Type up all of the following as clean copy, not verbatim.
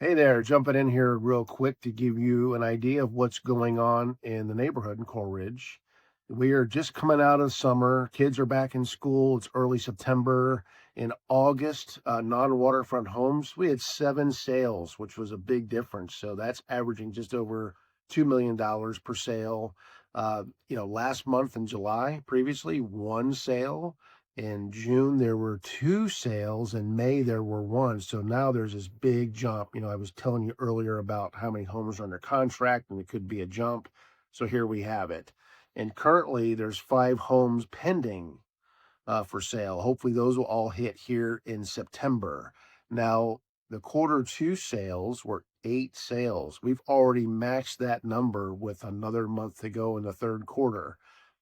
Hey there, jumping in here real quick to give you an idea of what's going on in the neighborhood in Coral Ridge. We are just coming out of summer. Kids are back in school. It's early September. In August, non-waterfront homes, we had 7 sales, which was a big difference. So that's averaging just over $2 million per sale. Last month in July, previously, 1 sale. In June, there were 2 sales. In May, there were one. So now there's this big jump. I was telling you earlier about how many homes are under contract, and it could be a jump. So here we have it. And currently, there's 5 homes pending for sale. Hopefully, those will all hit here in September. Now, the quarter 2 sales were 8 sales. We've already matched that number with another month to go in the third quarter.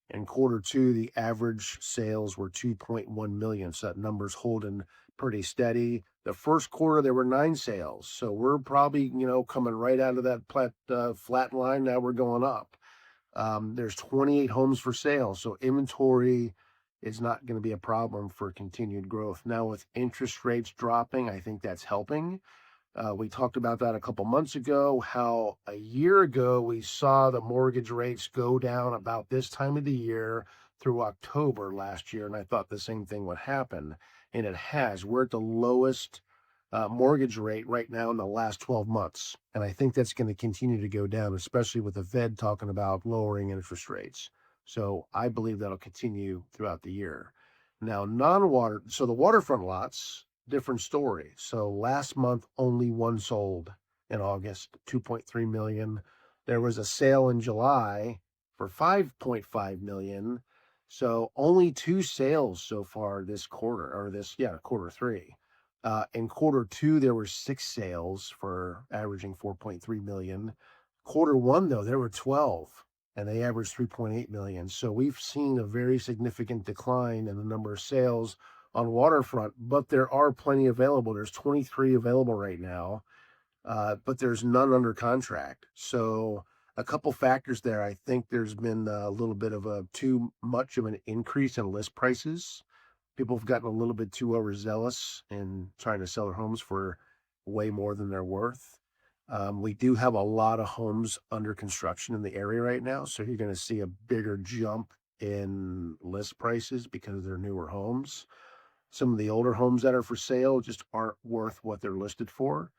In quarter 2, the average sales were 2.1 million. So that number's holding pretty steady. The first quarter, there were 9 sales. So we're probably, coming right out of that flat line. Now we're going up. There's 28 homes for sale. So inventory is not going to be a problem for continued growth. Now, with interest rates dropping, I think that's helping. We talked about that a couple months ago, how a year ago we saw the mortgage rates go down about this time of the year through October last year. And I thought the same thing would happen. And it has. We're at the lowest mortgage rate right now in the last 12 months. And I think that's going to continue to go down, especially with the Fed talking about lowering interest rates. So I believe that'll continue throughout the year. Now, so the waterfront lots, different story. So last month, only one sold in August, 2.3 million. There was a sale in July for 5.5 million. So only 2 sales so far this quarter, or quarter 3. In quarter 2, there were 6 sales for averaging 4.3 million. Quarter 1, though, there were 12 and they averaged 3.8 million. So we've seen a very significant decline in the number of sales on waterfront, but there are plenty available. There's 23 available right now, but there's none under contract. So a couple factors there. I think there's been a little bit of a too much of an increase in list prices. People have gotten a little bit too overzealous in trying to sell their homes for way more than they're worth. We do have a lot of homes under construction in the area right now, so you're going to see a bigger jump in list prices because they're newer homes. Some of the older homes that are for sale just aren't worth what they're listed for.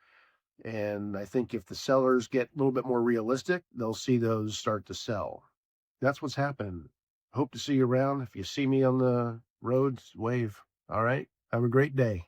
And I think if the sellers get a little bit more realistic, they'll see those start to sell. That's what's happening. Hope to see you around. If you see me on the roads, wave. All right. Have a great day.